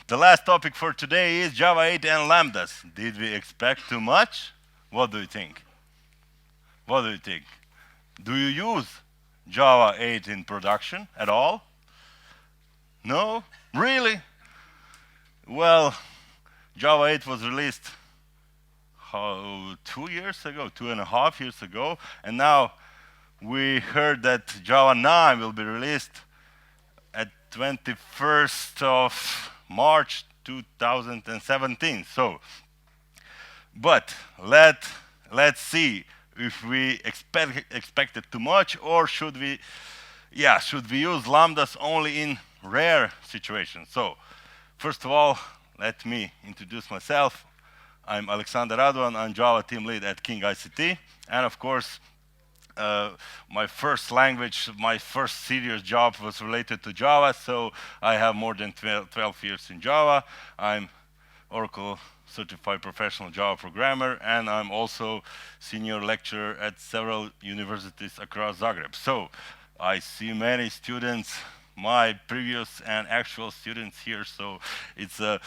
The last topic for today is Java 8 and Lambdas. Did we expect too much? What do you think? What do you think? Do you use Java 8 in production at all? No? Really? Well, Java 8 was released 2 years ago, 2.5 years ago, and now we heard that Java 9 will be released at 21st of March 2017. So, but let's see if we expected too much, or should we use lambdas only in rare situations? So, first of all, let me introduce myself. I'm Aleksander Radovan. I'm Java team lead at King ICT, and of course, my first language, my first serious job was related to Java, so I have more than 12 years in Java. I'm Oracle certified professional Java programmer, and I'm also senior lecturer at several universities across Zagreb. So I see many students, my previous and actual students here, so it's a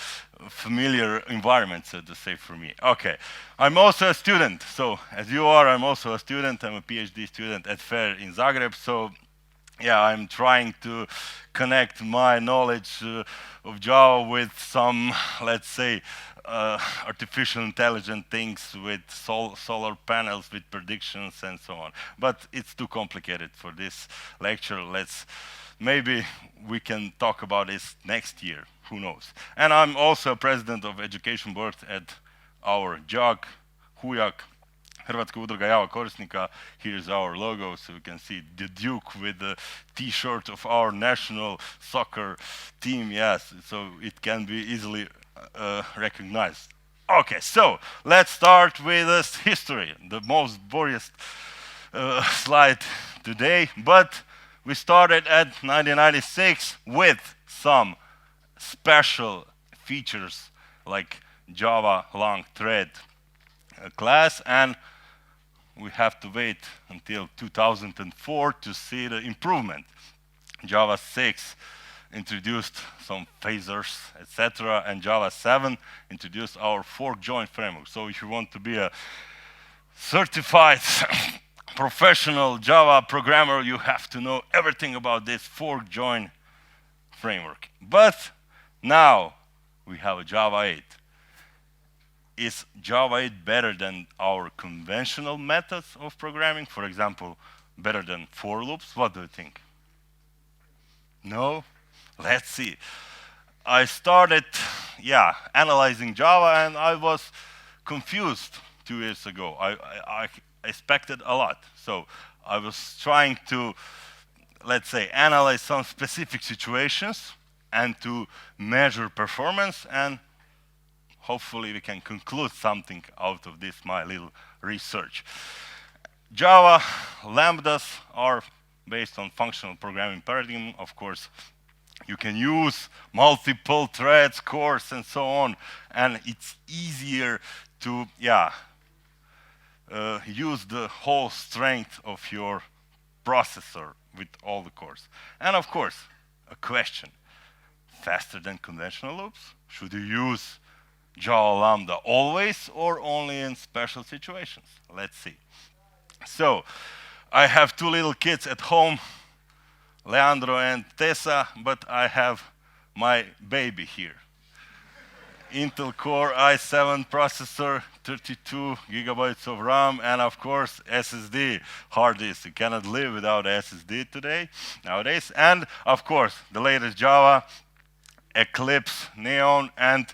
familiar environment, so to say, for me. Okay, I'm also a student, so as you are, I'm also a student. I'm a PhD student at FAIR in Zagreb, so yeah, I'm trying to connect my knowledge of Java with some, let's say, artificial intelligent things with solar panels, with predictions and so on. But it's too complicated for this lecture. Maybe we can talk about this next year, who knows. And I'm also president of education board at our JAG, HUJAK, Hrvatska udruga java korisnika. Here's our logo, so you can see the Duke with the T-shirt of our national soccer team. Yes, so it can be easily recognized. Okay, so let's start with this history, the most boring slide today. But we started at 1996 with some special features like Java long thread class, and we have to wait until 2004 to see the improvement. Java 6 introduced some phasers, etc., and Java 7 introduced our fork join framework. So if you want to be a certified professional Java programmer, you have to know everything about this fork join framework. But now we have a Java 8. Is Java 8 better than our conventional methods of programming? For example, better than for loops? What do you think? No? Let's see. I started, analyzing Java, and I was confused 2 years ago. I expected a lot. So I was trying to, let's say, analyze some specific situations and to measure performance, and hopefully we can conclude something out of this, my little research. Java lambdas are based on functional programming paradigm. Of course, you can use multiple threads, cores, and so on, and it's easier to use the whole strength of your processor with all the cores. And of course, a question: faster than conventional loops? Should you use Java Lambda always or only in special situations? Let's see. So, I have two little kids at home, Leandro and Tessa, but I have my baby here. Intel Core i7 processor, 32 gigabytes of RAM, and of course SSD hard disk. You cannot live without SSD nowadays. And of course, the latest Java, Eclipse, Neon, and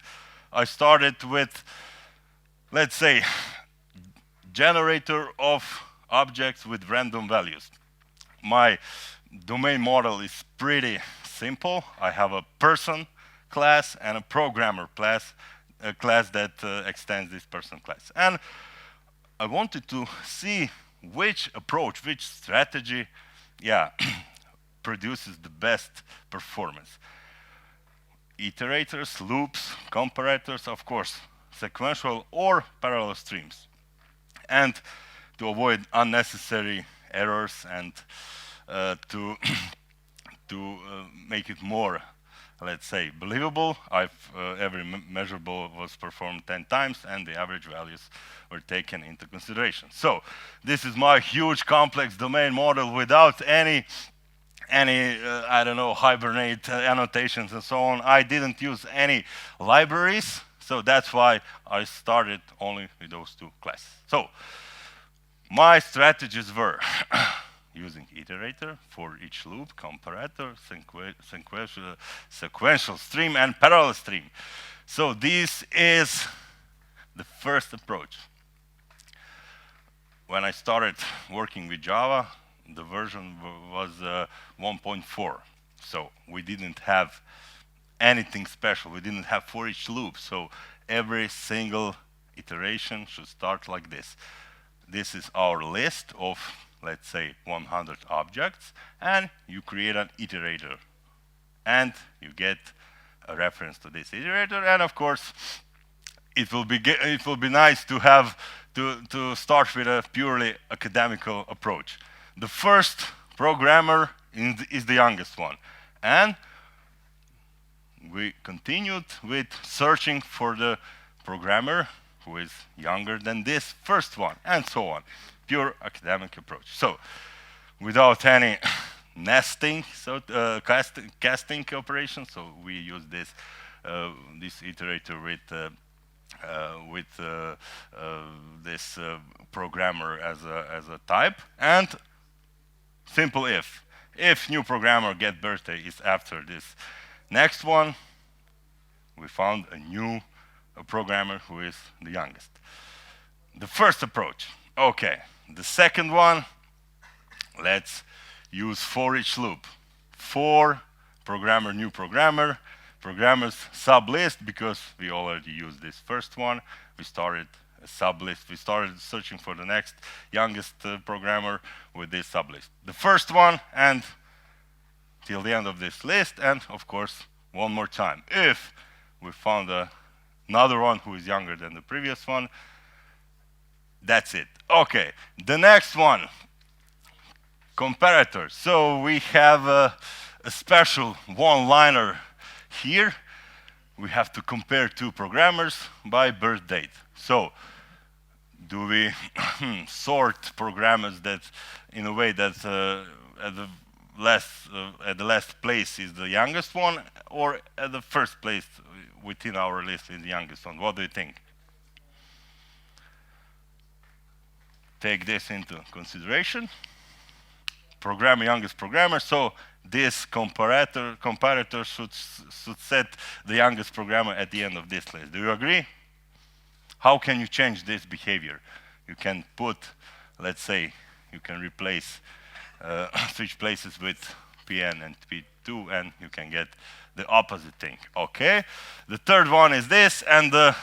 I started with, let's say, generator of objects with random values. My domain model is pretty simple. I have a person class and a programmer class, a class that extends this person class. And I wanted to see which approach, which strategy, produces the best performance. Iterators, loops, comparators, of course, sequential or parallel streams. And to avoid unnecessary errors and to make it more let's say, believable. Every measurable was performed 10 times, and the average values were taken into consideration. So this is my huge complex domain model without any I don't know, Hibernate annotations and so on. I didn't use any libraries, so that's why I started only with those two classes. So my strategies were using iterator for each loop, comparator, sequential stream, and parallel stream. So this is the first approach. When I started working with Java, the version was 1.4. So we didn't have anything special. We didn't have for each loop. So every single iteration should start like this. This is our list of, let's say, 100 objects, and you create an iterator. And you get a reference to this iterator, and of course, it will be nice to have to start with a purely academical approach. The first programmer is the youngest one, and we continued with searching for the programmer who is younger than this first one, and so on. Pure academic approach. So, without any nesting, casting operation, so we use this iterator with this programmer as a type, and simple if new programmer get birthday is after this next one, we found a new programmer who is the youngest. The first approach. Okay, the second one, let's use for each loop. For programmer, new programmer, programmers sublist, because we already used this first one. We started a sublist. We started searching for the next youngest programmer with this sublist. The first one, and till the end of this list, and of course, one more time. If we found another one who is younger than the previous one, that's it. Okay, the next one, comparator. So we have a special one-liner here. We have to compare two programmers by birth date. So do we sort programmers that in a way that at the last place is the youngest one, or at the first place within our list is the youngest one? What do you think? Take this into consideration. Youngest programmer. So this comparator should set the youngest programmer at the end of this list. Do you agree? How can you change this behavior? You can put, let's say, you can replace, switch places with Pn and P2, and you can get the opposite thing. Okay. The third one is this, and the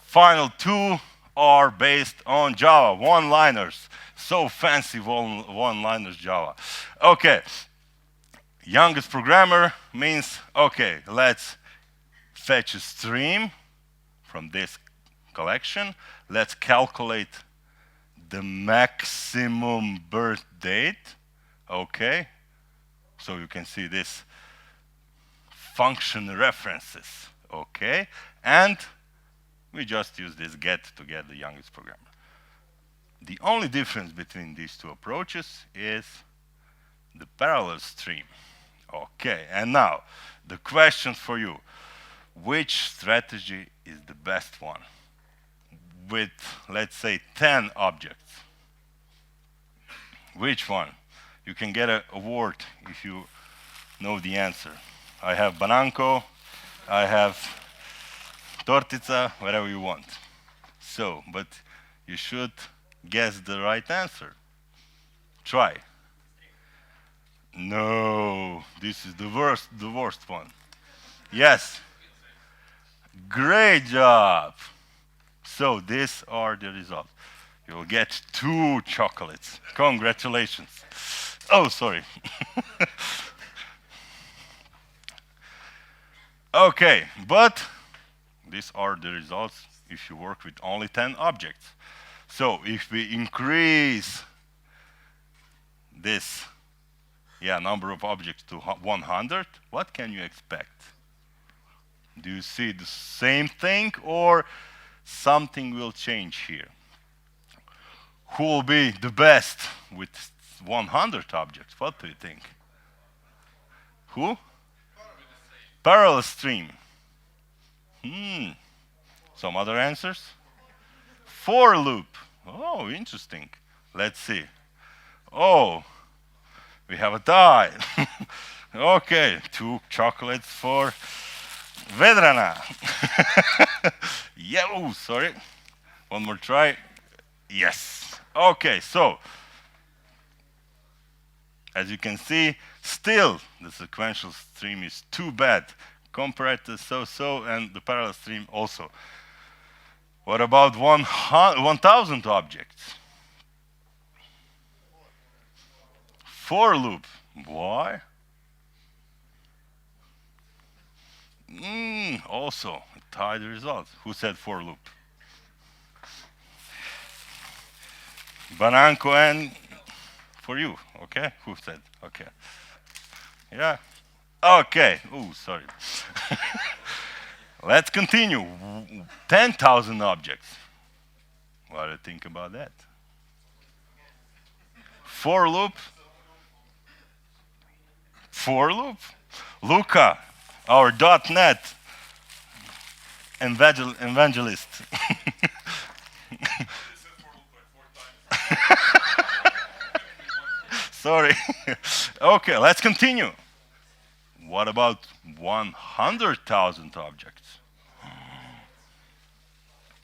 final two are based on Java, one-liners. So fancy one-liners Java. Okay, youngest programmer means, okay, let's fetch a stream from this collection. Let's calculate the maximum birth date. Okay, so you can see this function references. Okay, and we just use this get to get the youngest programmer. The only difference between these two approaches is the parallel stream. Okay, and now the question for you. Which strategy is the best one? With, let's say, 10 objects. Which one? You can get an award if you know the answer. I have Bananco, I have Tortica, whatever you want. So, but you should guess the right answer. Try. No, this is the worst one. Yes. Great job. So these are the results. You'll get 2 chocolates. Congratulations. Oh, sorry. Okay, but these are the results if you work with only 10 objects. So if we increase this yeah, number of objects to 100, what can you expect? Do you see the same thing or something will change here? Who will be the best with 100 objects? What do you think? Who? Parallel stream. Some other answers? For loop. Oh, interesting. Let's see. Oh, we have a tie. Okay, 2 chocolates for Vedrana. Yeah, oh, sorry. One more try. Yes. Okay, so as you can see, still the sequential stream is too bad compared to so-so and the parallel stream also. What about 1,000 objects? For loop. Why? Also, tied results. Who said for loop? Bananco and for you. Okay. Who said? Okay. Yeah. Okay. Oh, sorry. Let's continue. 10,000 objects. What do you think about that? For loop. For loop. Luca, our .NET evangelist. Sorry. Okay, let's continue. What about 100,000 objects?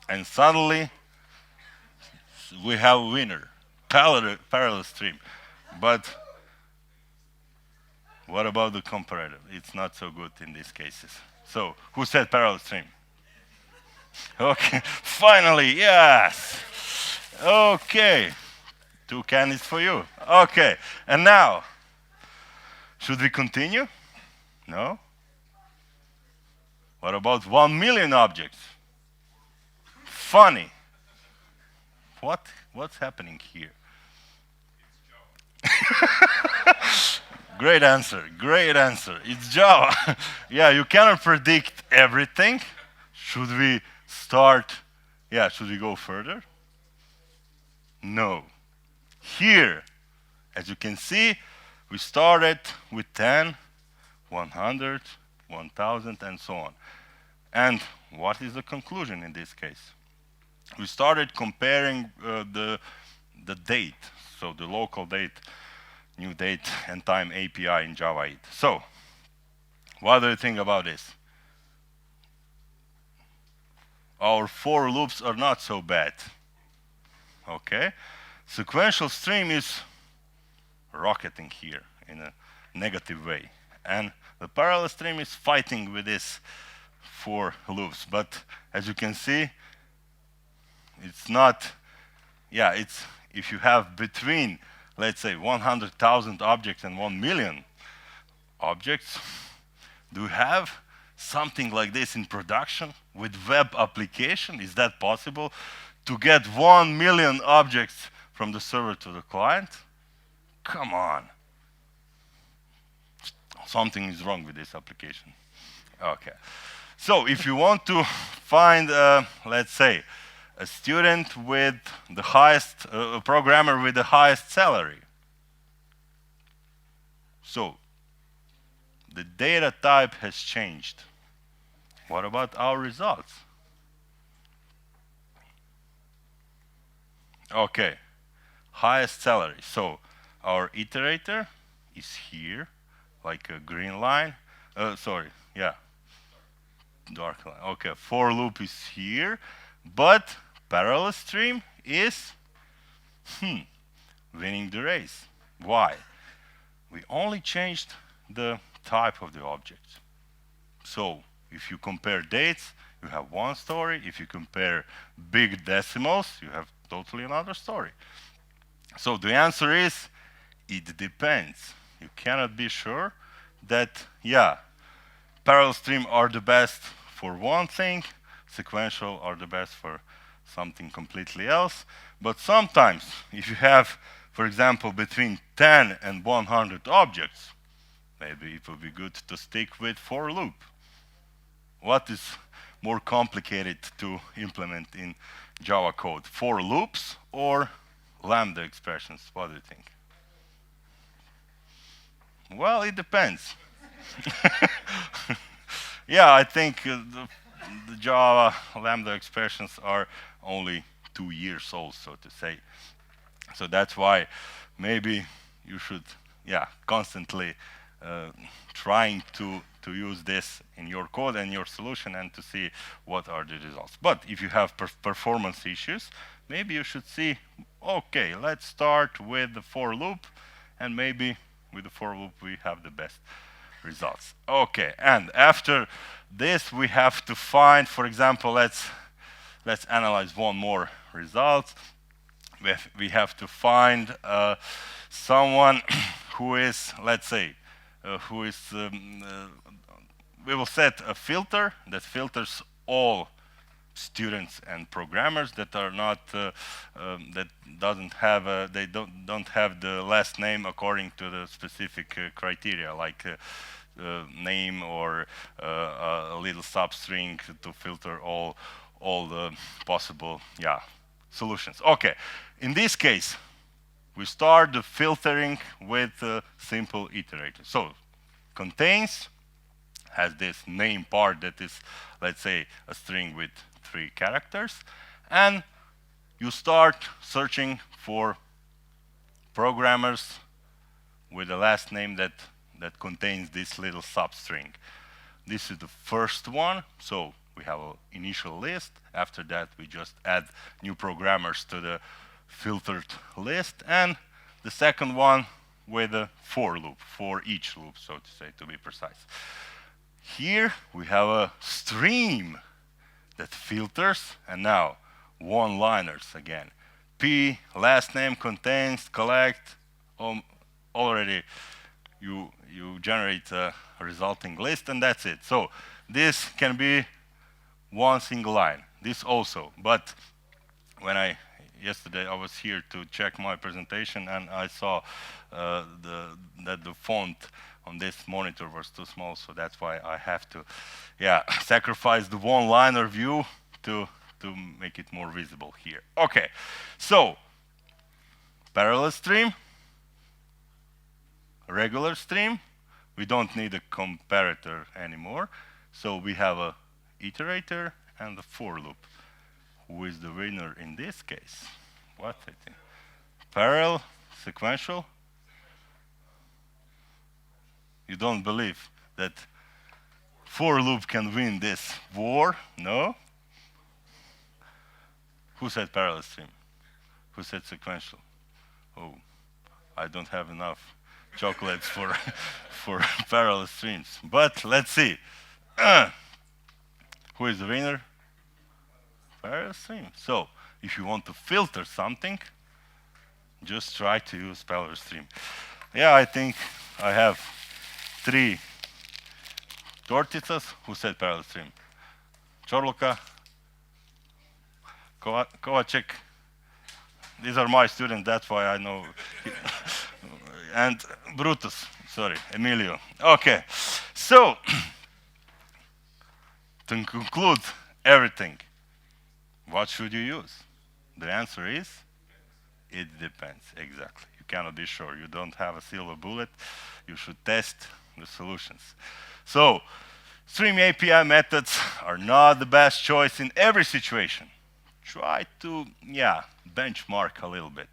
And suddenly, we have a winner, parallel stream. But what about the comparative? It's not so good in these cases. So, who said parallel stream? Okay, finally, yes. Okay, 2 candies for you. Okay, and now, should we continue? No? What about 1 million objects? Funny. What's happening here? Great answer, great answer. It's Java. Yeah, you cannot predict everything. Should we start? Yeah, should we go further? No. Here, as you can see, we started with 10, 100, 1,000, and so on. And what is the conclusion in this case? We started comparing the date, so the local date, new date, and time API in Java 8. So, what do you think about this? Our for loops are not so bad. Okay? Sequential stream is rocketing here in a negative way. And the parallel stream is fighting with this for loops. But as you can see, it's not, yeah, it's if you have between, let's say, 100,000 objects and 1 million objects, do you have something like this in production with web application? Is that possible to get 1 million objects from the server to the client? Come on. Something is wrong with this application. Okay. So if you want to find, let's say, a student with the highest, a programmer with the highest salary. So the data type has changed. What about our results? Okay, highest salary. So our iterator is here, like a green line. Sorry, yeah, dark line. Okay, for loop is here, but parallel stream is winning the race. Why? We only changed the type of the object. So if you compare dates, you have one story. If you compare big decimals, you have totally another story. So the answer is, it depends. You cannot be sure that, yeah, parallel stream are the best for one thing, sequential are the best for something completely else. But sometimes, if you have for example, between 10 and 100 objects, maybe it would be good to stick with for loop. What is more complicated to implement in Java code? For loops or Lambda expressions? What do you think? Well, it depends. Yeah, I think the Java Lambda expressions are only 2 years old, so to say. So that's why maybe you should, yeah, constantly uh, trying to use this in your code and your solution and to see what are the results. But if you have performance issues, maybe you should see, okay, let's start with the for loop, and maybe with the for loop we have the best results. Okay, and after this we have to find, for example, let's analyze one more result. We have to find someone who is, let's say, who is, we will set a filter that filters all students and programmers that are not, that doesn't have, they don't have the last name according to the specific criteria, like name or a little substring to filter all the possible, yeah, solutions. Okay, in this case, we start the filtering with a simple iterator. So, contains has this name part that is, let's say, a string with 3 characters, and you start searching for programmers with the last name that contains this little substring. This is the first one, so we have an initial list. After that, we just add new programmers to the filtered list, and the second one with a for loop, for each loop, so to say, to be precise. Here we have a stream that filters, and now one-liners again. P, last name, contains, collect, already you generate a resulting list, and that's it. So this can be one single line. This also, but when yesterday I was here to check my presentation, and I saw that the font on this monitor was too small, so that's why I have to, yeah, sacrifice the one-liner view to make it more visible here. Okay, so parallel stream, regular stream. We don't need a comparator anymore, so we have a iterator and a for loop. Who is the winner in this case? What I think? Parallel, sequential. You don't believe that for loop can win this war? No? Who said parallel stream? Who said sequential? Oh, I don't have enough chocolates for for parallel streams. But let's see. Who is the winner? Parallel stream. So if you want to filter something, just try to use parallel stream. Yeah, I think I have 3 torticas. Who said parallel stream? Chorluka, Kovacek. These are my students, that's why I know. And Brutus, sorry, Emilio. Okay, so to conclude everything, what should you use? The answer is, it depends, exactly. You cannot be sure. You don't have a silver bullet. You should test the solutions. So, stream API methods are not the best choice in every situation. Try to, yeah, benchmark a little bit.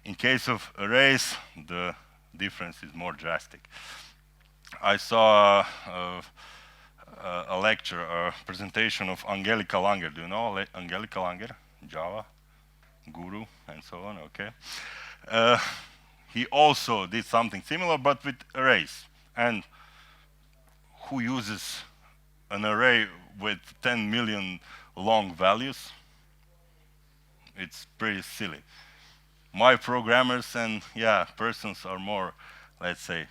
In case of arrays, the difference is more drastic. I saw a lecture, a presentation of Angelika Langer. Do you know Angelika Langer? Java guru and so on, okay. He also did something similar, but with arrays. And who uses an array with 10 million long values? It's pretty silly. My programmers and, yeah, persons are more, let's say,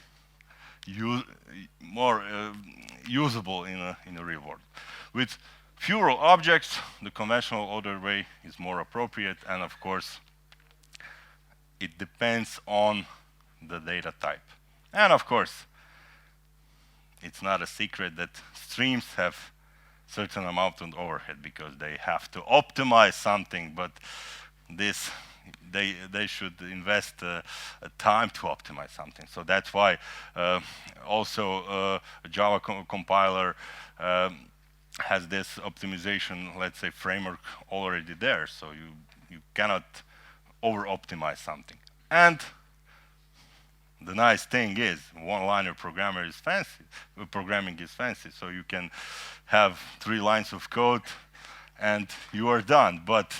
more usable in a real world. With fewer objects, the conventional ordered way is more appropriate, and of course, it depends on the data type. And of course, it's not a secret that streams have certain amount of overhead because they have to optimize something, but this they should invest time to optimize something. So that's why also a Java compiler has this optimization, let's say, framework already there. So you cannot over optimize something. And the nice thing is one-liner programming is fancy, so you can have 3 lines of code and you are done. But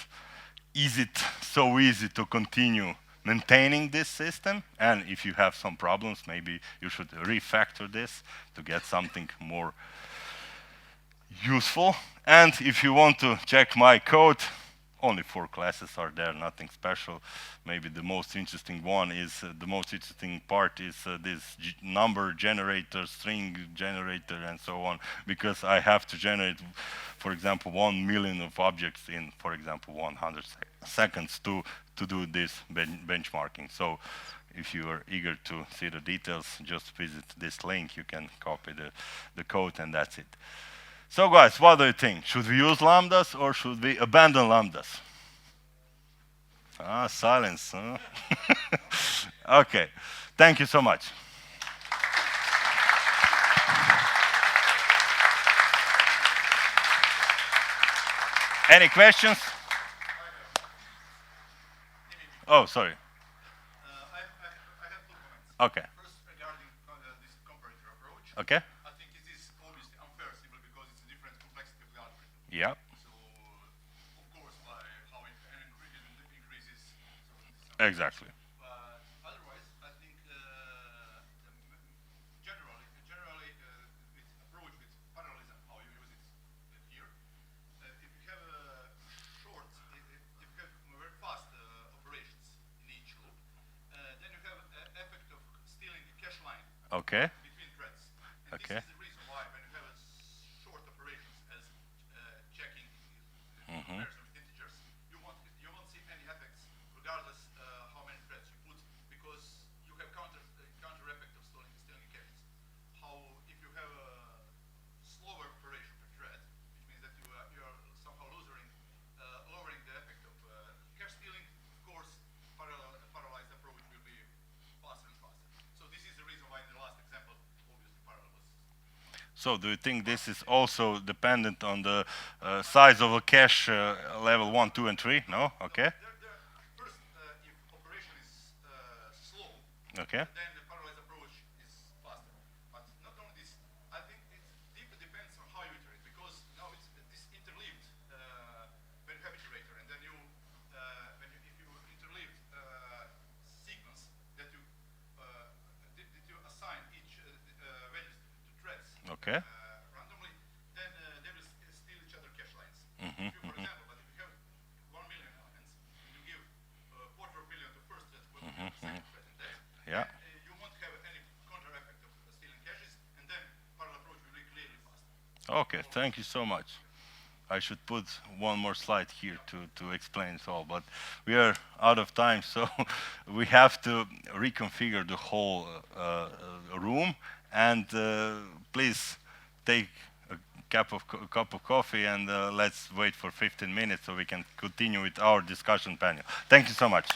is it so easy to continue maintaining this system? And if you have some problems, maybe you should refactor this to get something more useful. And if you want to check my code, only 4 classes are there, nothing special. Maybe the most interesting one is, the most interesting part is this number generator, string generator, and so on, because I have to generate, for example, 1 million of objects in, for example, 100 seconds to do this benchmarking. So if you are eager to see the details, just visit this link. You can copy the code, and that's it. So guys, what do you think? Should we use lambdas or should we abandon lambdas? Ah, silence. Huh? Okay, thank you so much. Any questions? Oh, sorry. I have 2 comments. Okay. First, regarding this comparator approach. Okay. I think it is obviously unfair simply because it's a different complexity of the algorithm. Yeah. So, of course, by how it increases. So Exactly. but otherwise, I think generally with approach with parallelism, how you use it here, if you have if you have very fast operations in each loop, then you have effect of stealing a cache line Okay. between threads. And Okay. this is the reason why when you have short operations as checking Mm-hmm. comparison with integers, you won't see any effects regardless how many threads you put, because you have counter effect of stealing caches. How if you have a slower operation per thread, which means that you are somehow lowering the effect of cache stealing, of course, parallelized approach will be faster and faster. So this is the reason why in the last example, obviously parallel was. So do you think this is also dependent on the size of a cache level 1, 2, and 3? No? Okay. First, if operation is slow, Okay. then the parallelized approach is faster. But not only this, I think it deeply depends on how you iterate, because now it's this interleaved when you have iterator, and then if you interleaved sequence that you assign each values to threads Okay. randomly, then they will steal each other cache lines. Mm-hmm. If you, for example, but if you have 1 million elements and you give a quarter of a billion to first thread, will give second thread, and that, Yeah. then, you won't have any counter effect of stealing caches, and then parallel approach will be clearly faster. Okay, thank you so much. I should put one more slide here to explain it all, but we are out of time, so we have to reconfigure the whole room. And please take a cup of coffee, and let's wait for 15 minutes so we can continue with our discussion panel. Thank you so much.